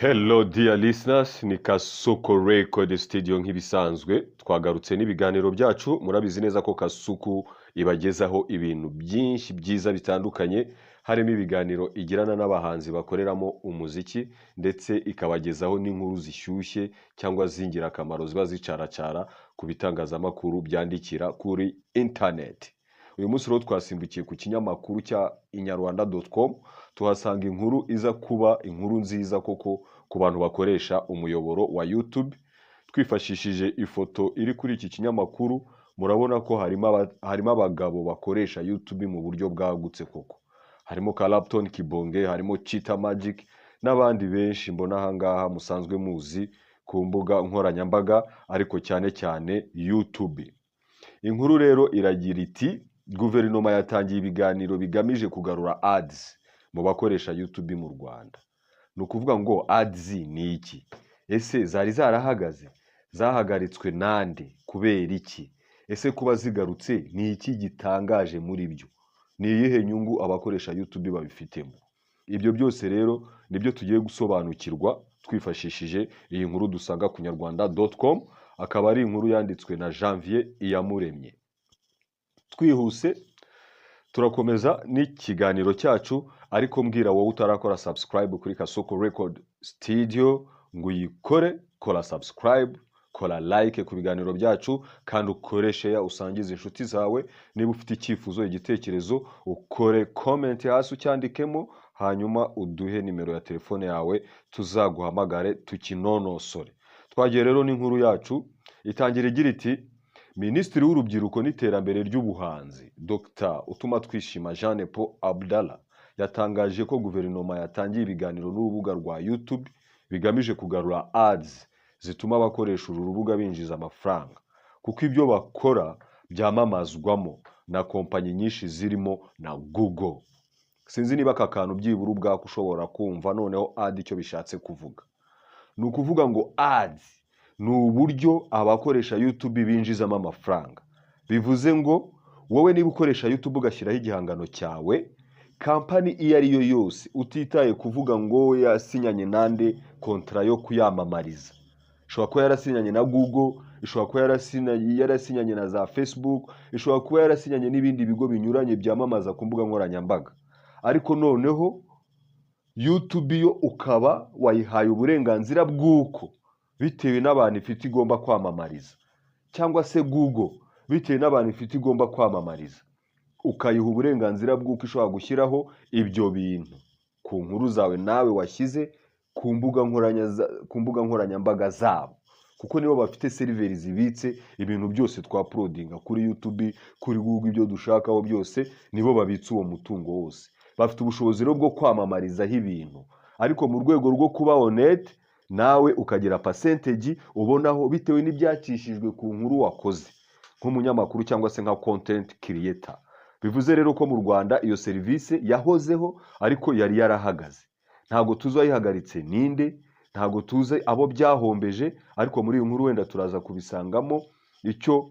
Hello dear listeners, ni Kasuku Record Studio nk'ibisanzwe. Twagarutse n'ibiganiro byacu, murabizi neza ko Kasuku ibagezaho ibintu byinshi byiza bitandukanye, harimo ibiganiro igirana n'abahanzi bakoreramo umuziki, ndetse ikabagezaho n'inkuru zishyushye cyangwa z'ingirakamaro ziba zicaracara ku bitangazamakuru byandikira kuri internet. Uyu munsi rero twasimbukiye ku kinyamakuru cya inyarwanda.com, tuhasanga inkuru iza kuba inkuru nziza koko ku bantu bakoresha umuyoboro wa YouTube. Twifashishije ifoto iri kuri iki kinyamakuru, murabona ko harimo abagabo bakoresha YouTube mu buryo bwagutse koko. Harimo Clapton Kibonge, harimo Cheetah Magic n'abandi benshi mbona ahangaha musanzwe muzi ku mbuga nkoranyambaga, ariko cyane cyane YouTube. Inkuru rero iragira iti guverinoma yatangiye ibiganiro bigamije kugarura ads mu bakoresha YouTube mu Rwanda. Ni ukuvuga ngo ads ni iki? Ese zari zarahagaze? Zahagaritswe nande? Kubera iki? Ese kuba zigarutse ni iki gitangaje muri byo? Ni iyihe nyungu abakoresha YouTube babifitemo? Ibyo byose rero nibyo tugiye gusobanukirwa twifashishije iyi nkuru dusanga ku inyarwanda.com, akaba ari inkuru yanditswe na Janvier Iyamuremye. Twihuse turakomeza n'ikiganiro cyacu, ariko mbwira wowe utarakora subscribe kuri Kasuku Record Studio ngo uyikore. Kora subscribe, kora like ku biganiro byacu, kandi ukore share usangize inshuti zawe. Niba ufite icyifuzo, igitekerezo, ukore comment hasi ucyandikemo, hanyuma uduhe nimero ya telefone yawe tuzaguhamagare tukinonosore. Twagiye rero n'inkuru yacu itangira igira iti Minisitiri w'Urubyiruko n'Iterambere ry'Ubuhanzi Dr. Utumatwishima Jean Paul Abdallah yatangaje ko guverinoma yatangiye ibiganiro n'urubuga rwa YouTube bigamije kugarura ads zituma abakoresha uru rubuga binjiza amafaranga, kuko ibyo bakora byamamazwamo na kompanyi nyinshi zirimo na Google. Sinzi niba aka kantu byibura ubwako ushobora kumva noneho ad icyo bishatse kuvuga. Ni ukuvuga ngo ads ni uburyo abakoresha YouTube binjizamo amafaranga. Bivuze ngo wowe niba ukoresha YouTube ugashyiraho igihangano cyawe, kampani iyo ari yo yose utitaye kuvuga ngo yasinyanye nande kontra yo kuyamamariza, ishobora kuba yarasinyanye na Google, ishobora kuba yarasinyanye na za Facebook, ishobora kuba yarasinyanye n'ibindi bigo binyuranye byamamaza ku mbuga nkoranyambaga, ariko noneho YouTube yo ukaba wayihaye uburenganzira bw'uko bitewe n'abantu ifite igomba kwamamariza, cyangwa se Google bitewe n'abantu ifite igomba kwamamariza, ukayiha uburenganzira bw'uko ishobora gushyiraho ibyo bintu ku nkuru zawe nawe washyize ku mbuga nkoranyambaga zabo, kuko nibo bafite seriveri zibitse ibintu byose twaprodinga kuri YouTube, kuri Google, ibyo dushakaho byose nibo babitse uwo mutungo wose. Bafite ubushobozi rero bwo kwamamarizaho ibintu, ariko mu rwego rwo kuba honest nawe ukagira percentage ubonaho bitewe n'ibyacishijwe ku nkuru wakoze nk'umunyamakuru cyangwa se nka content creator. Bivuze rero ko mu Rwanda iyo service yahozeho, ariko yari yarahagaze. Ntago tuzi ayihagaritse ninde, ntago tuzi abo byahombeje, ariko muri iyo nkuru wenda turaza kubisangamo. Icyo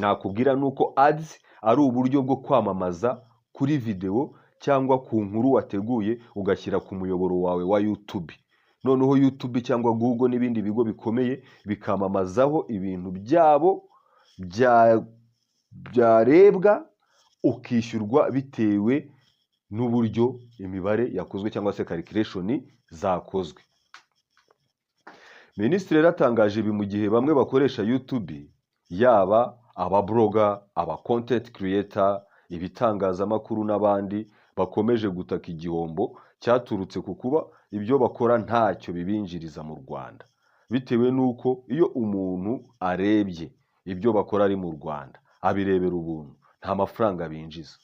nakubwira nuko ads ari uburyo bwo kwamamaza kuri video cyangwa ku nkuru wateguye ugashyira ku muyoboro wawe wa YouTube. Noneho YouTube cyangwa Google n'ibindi bigo bikomeye bikamamazaho ibintu byabo byarebwa, ukishyurwa bitewe n'uburyo imibare yakozwe cyangwa se calculation zakozwe. Minisitiri yaratangaje ibi mu gihe bamwe bakoresha YouTube, yaba ababloga, aba content creator, ibitangazamakuru n'abandi, bakomeje gutaka igihombo cyaturutse ku kuba ibyo bakora ntacyo bibinjiriza mu Rwanda, bitewe n'uko iyo umuntu arebye ibyo bakora ari mu Rwanda abirebera ubuntu, nta mafaranga binjiza.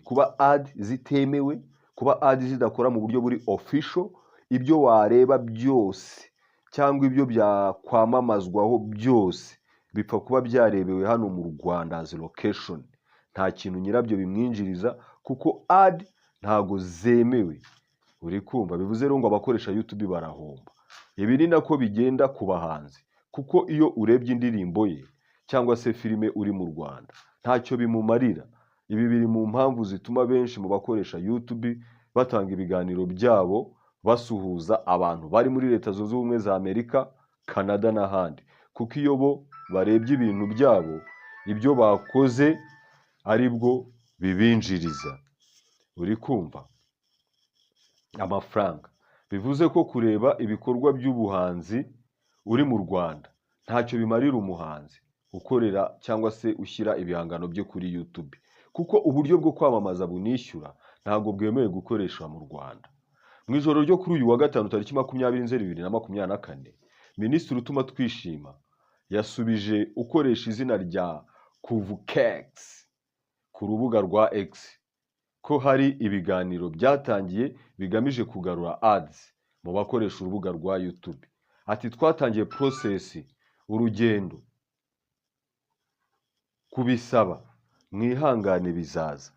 Kuba ad zitemewe, kuba ad zidakora mu buryo buri official, ibyo wareba byose cyangwa ibyo byakwamamazwaho byose bipfa kuba byarebewe hano mu Rwanda as location. Nta kintu nyirabyo bimwinjiriza, kuko ad ntago zemewe. Uri kumva? Bivuze rero ngo abakoresha YouTube barahomba. Ibi ni nako bigenda ku bahanzi, kuko iyo urebye indirimbo ye cyangwa se filime uri mu Rwanda ntacyo bimumarira. Ibi biri mu mpamvu zituma benshi mu bakoresha YouTube batanga ibiganiro byabo basuhuza abantu bari muri Leta Zunze Ubumwe za Amerika, Canada n'ahandi, kuko iyo bo barebye ibintu byabo, ibyo bakoze ari bwo bibinjiriza. Uri kumva amafaranga. Bivuze ko kureba ibikorwa by'ubuhanzi uri mu Rwanda ntacyo bimarira umuhanzi ukorera cyangwa se ushyira ibihangano byo kuri YouTube, kuko uburyo bwo kwamamaza bunishyura ntabwo bwemewe gukoresha mu Rwanda. Mu ijoro ryo kuri uyu wa gatanu tariki 20/02/2024, Minisitiri Utuma Twishima yasubije ukoresha izina rya Kuvukex ku rubuga rwa X ko hari ibiganiro byatangiye bigamije kugarura ads mu bakoresha urubuga rwa YouTube. Ati twatangiye process urugendo kubisaba mwihangane bizaza.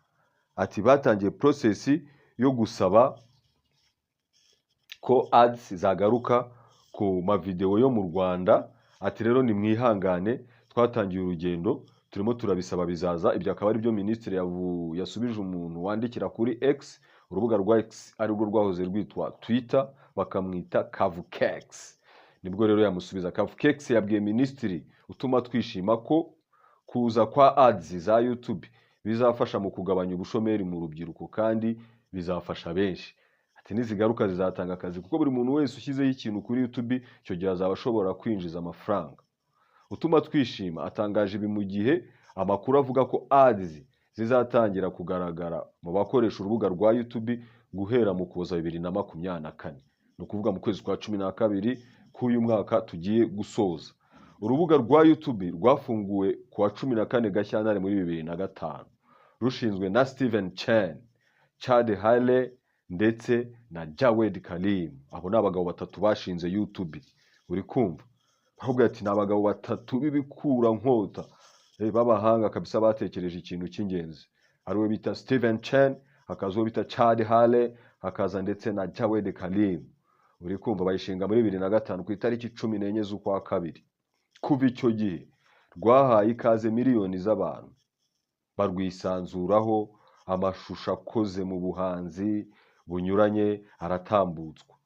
Ati batangiye process yo gusaba ko ads zagaruka ku mavideo yo mu Rwanda. Ati rero ni mwihangane, twatangiye urugendo, turimo turabisaba bizaza. Ibyo akaba ari byo Minisitiri yasubije umuntu wandikira kuri X, urubuga rwa X ari rwo rwahoze rwitwa Twitter, bakamwita Kavukex. Nibwo rero yamusubiza. Kavukex yabwiye Minisitiri Utuma Twishima ko kuza kwa ads za YouTube bizafasha mu kugabanya ubushomeri mu rubyiruko kandi bizafasha benshi. Ati nizigaruka zizatanga akazi, kuko buri muntu wese ushyizeho ikintu kuri YouTube icyo gihe azaba ashobora kwinjiza amafaranga. Utuma Twishima atangaje ibi mu gihe amakuru avuga ko ads zizatangira kugaragara mu bakoresha urubuga rwa YouTube guhera mu Kuboza 2024, ni ukuvuga mu kwezi kwa 12 k'uyu mwaka tugiye gusoza. Urubuga rwa YouTube rwafunguwe kuwa 14 Gashyantare muri 2005, rushinzwe na Steven Chen, Chad Hale ndetse na Jawed Karim. Abo ni abagabo batatu bashinze YouTube. Uri kumva? Ahubwo ati n'abagabo batatu b'ibikura nkota b'abahanga kabisa batekereje ikintu cy'ingenzi. Ariwe bita Steven Chen, hakazo bita Chad Hale, hakaza ndetse na Jawed Karim. Uri kumva? Bayishinga muri 2005 ku itariki 14 z'ukwa kabiri. Kuva icyo gihe rwahaye ikaze miliyoni z'abantu, barwisanzuraho, amashusho akoze mu buhanzi bunyuranye aratambutswa.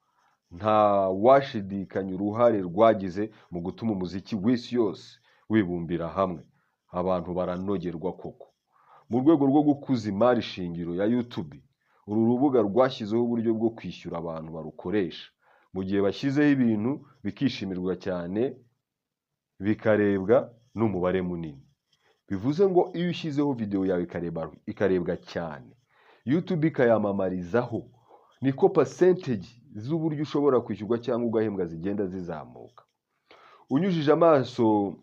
Nta washidikanya uruhare rwagize mu gutuma umuziki w'isi yose wibumbira hamwe. Abantu baranogerwa koko. Mu rwego rwo gukuza imari shingiro ya YouTube, uru rubuga rwashyizeho uburyo bwo kwishyura abantu barukoresha, mu gihe bashyizeho ibintu bikishimirwa cyane bikarebwa n'umubare munini. Bivuze ngo iyo ushyizeho video yawe ikarebwa cyane, YouTube ikayamamarizaho, niko percentage z'uburyo ushobora kwishyurwa cyangwa ugahembwa zigenda zizamuka. Unyujije amaso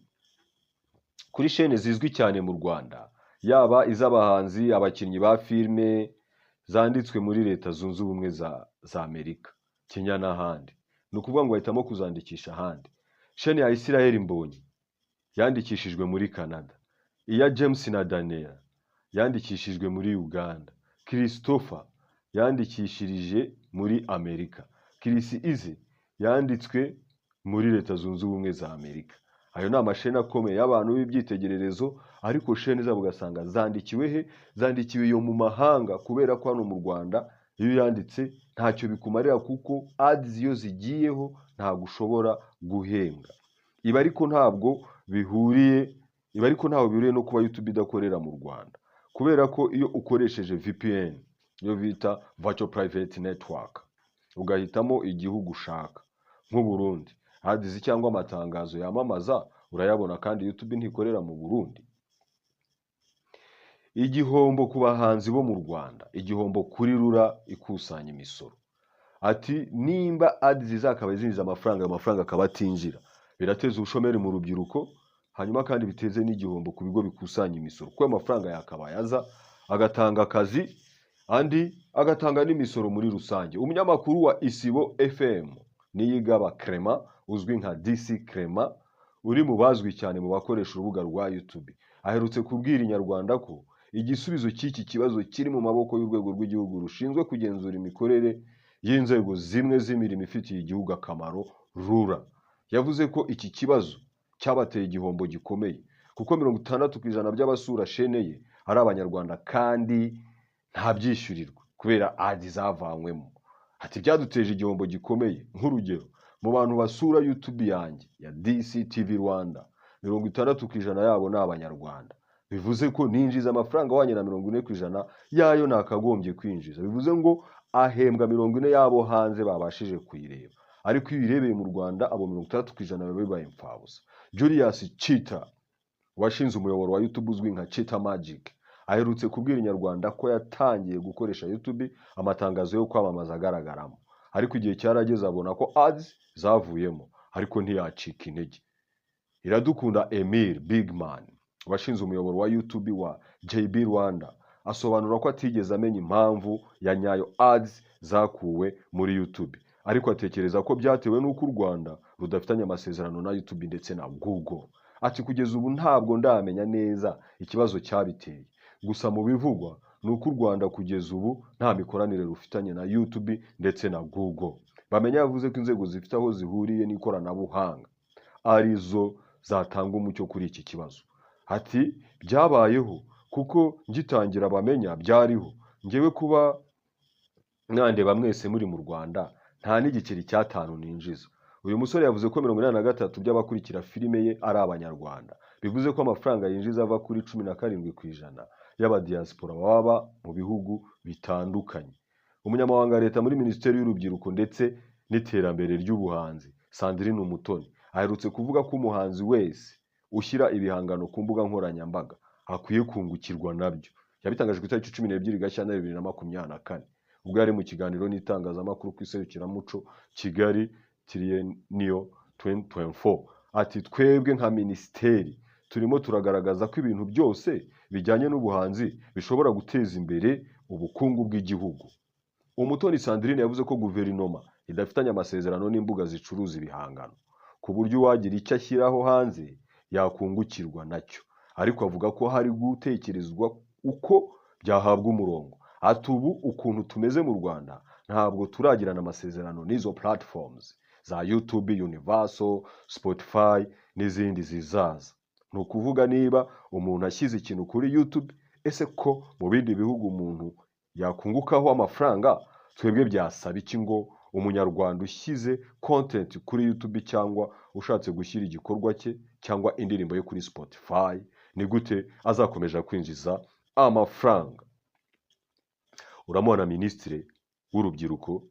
kuri chaîne zizwi cyane mu Rwanda, yaba iz'abahanzi, abakinnyi ba filme zanditswe muri Leta Zunze Ubumwe za Amerika, Kenya n'ahandi, ni ukuvuga ngo bahitamo kuzandikisha ahandi. Chaîne ya Israel Mbonyi yandikishijwe muri Canada, iya James na Daniel yandikishijwe muri Uganda, Christopher yandikishirije muri Amerika, Chris Easy yanditswe muri Leta Zunze Ubumwe za Amerika. Ayo ni amasheni akomeye y'abantu b'ibyitegererezo, ariko sheni zabo ugasanga zandikiwe he? Zandikiwe yo mu mahanga, kubera ko hano mu Rwanda iyo yanditse ntacyo bikumarira, kuko ads iyo zigiyeho ntabwo ushobora guhembwa. Ibi ariko ntabwo bihuriye no kuba YouTube idakorera mu Rwanda, kubera ko iyo ukoresheje VPN, iyo bita Virtual Private Network, ugahitamo igihugu ushaka nk'u Burundi, ads cyangwa amatangazo yamamaza urayabona, kandi YouTube ntikorera mu Burundi. Igihombo ku bahanzi bo mu Rwanda, igihombo kuri rura ikusanya imisoro. Ati nimba ads zizakabaye zinjiza amafaranga, amafaranga akaba atinjira, birateza ubushomeri mu rubyiruko, hanyuma kandi biteze n'igihombo ku bigo bikusanya imisoro, kuko amafaranga yakabaye aza agatanga akazi, andi agatanga n'imisoro muri rusange. Umunyamakuru wa Isibo FM Niyigaba Clement, uzwi nka DC Clement, uri mu bazwi cyane mu bakoresha urubuga rwa YouTube, aherutse kubwira Inyarwanda ko igisubizo cy'iki kibazo kiri mu maboko y'urwego rw'igihugu rushinzwe kugenzura imikorere y'inzego zimwe z'imirimo ifitiye igihugu akamaro, RURA. Yavuze ko iki kibazo cyabateye igihombo gikomeye, kuko 60% by'abasura shene ye ari Abanyarwanda kandi nta byishyurirwa kubera ads zavanywemo. ati byaduteje igihombo gikomeye. Nk'urugero, mu bantu basura YouTube yanjye ya DCTV Rwanda 60% yabo ni abanyarwanda. Bivuze ko ninjiza amafaranga wanye na 40% yayo nakagombye kwinjiza. Bivuze ngo ahembwa 40 yabo hanze babashije kuyireba. Ariko iyo irebeye mu Rwanda abo 60% baba bibaye impfabusa. Julius Chita washinze umuyoboro wa YouTube uzwi nka Chita Magic aherutse kubwira Inyarwanda ko yatangiye gukoresha YouTube amatangazo yo kwamamaza agaragaramo. Ariko igihe cyarageze abona ko ads zavuyemo, ariko ntiyacika intege. Iradukunda Emile Bigman washinze umuyoboro wa YouTube wa JB Rwanda asobanura ko atigeze amenya impamvu ya nyayo ads zakuwe muri YouTube, ariko atekereza ko byatewe n'uko u Rwanda rudafitanye amasezerano na YouTube ndetse na Google. Ati kugeza ubu ntabwo ndamenya neza ikibazo cyabiteye, gusa mu bivugwa nuko u Rwanda kugeza ubu nta mikoranire rufitanye na YouTube ndetse na Google. Bamenya yavuze ko inzego zifite aho zihuriye n'ikoranabuhanga arizo zatanga umucyo kuri iki kibazo. Ati byabayeho kuko ngitangira bamenya byariho, ngewe kuba mwandeba mwese muri mu Rwanda nta n'igiceri cy'atanu ninjiza. Uyu musore yavuze ko 83% by'abakurikira filime ye ari abanyarwanda. Bivuze ko amafaranga yinjiza ava kuri 17% y'abadiaspora baba mu bihugu bitandukanye. Umunyamabanga leta muri Minisiteri y'Urubyiruko ndetse n'Iterambere ry'Ubuhanzi, Sandrine Umutoni, aherutse kuvuga ko umuhanzi wese ushyira ibihangano ku mbuga nkoranyambaga akwiye kungukirwa nabyo. Yabitangaje ku itariki 12 Gashyantare 2024 ubwo yari mu kiganiro n'itangazamakuru ku iserukiramuco Kigali Triennial 2024. Ati twebwe nka ministeri turimo turagaragaza ko ibintu byose bijyanye n'ubuhanzi bishobora guteza imbere ubukungu bw'igihugu. Umutoni Sandrine yavuze ko guverinoma idafitanye amasezerano n'imbuga zicuruza ibihangano, ku buryo wagira icyo ashyiraho hanze yakungukirwa nacyo, ariko avuga ko hari gutekerezwa uko byahabwa umurongo. Ati ubu ukuntu tumeze mu Rwanda ntabwo turagirana amasezerano n'izo platforms za YouTube, Universal, Spotify n'izindi zizaza. Ni ukuvuga niba umuntu ashyize ikintu kuri YouTube, ese ko mu bindi bihugu umuntu yakungukaho amafaranga, twebwe byasaba iki ngo umunyarwanda ushyize content kuri YouTube cyangwa ushatse gushyira igikorwa cye cyangwa indirimbo ye kuri Spotify ni gute azakomeje kwinjiza amafaranga? Uramubona Minisitiri w'Urubyiruko,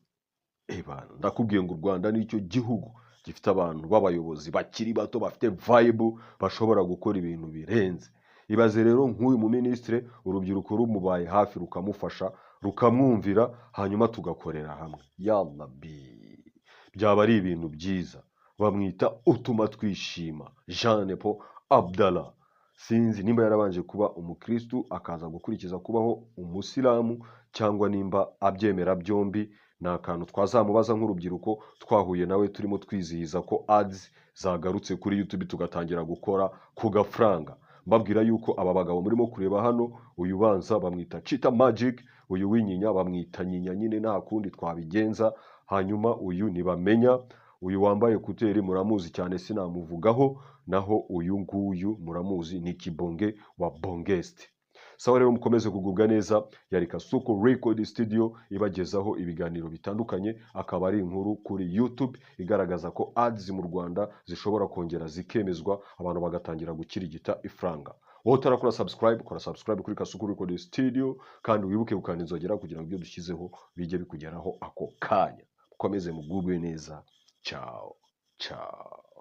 ndakubwiye ngo u Rwanda nicyo gihugu gifite abantu b'abayobozi bakiri bato bafite vibe bashobora gukora ibintu birenze. Ibaze rero nk'uyu mu Minisitiri urubyiruko rumubaye hafi rukamufasha rukamwumvira hanyuma tugakorera hamwe. Yalla bi byaba ari ibintu byiza. Bamwita utuma twishima Jean Paul Abdallah. Sinzi nimba yarabanje kuba umukristu akaza gukurikiza kubaho umusilamu cyangwa nimba abyemera byombi. Na kantu twazamubaza nk'urubyiruko twahuye nawe turimo twizihiza ko ads zagarutse kuri YouTube tugatangira gukora ku gafaranga. Mbabwira yuko aba bagabo murimo kureba hano, uyu banza bamwita Chita Magic, uyu winyinya bamwita nyinya nyine nta kundi twabigenza. Hanyuma uyu nibamenya, uyu wambaye kuteri muramuzi cyane sinamuvugaho, naho uyu nguyu muramuzi ni Kibonge wa Bongest. Sawa rero mukomeze kugubwa neza. Yari Kasuku Record Studio ibagezaho ibiganiro bitandukanye, akaba ari inkuru kuri YouTube igaragaza ko ads mu Rwanda zishobora kongera zikemezwa abantu bagatangira gukirigita ifranga. Wowe utarakora subscribe, kora subscribe kuri Kasuku Record Studio kandi wibuke gukanda inzogera kugira ngo ibyo dushyizeho bijye bikugeraho ako kanya. Mukomeze mugubwe neza. Ciao. Ciao.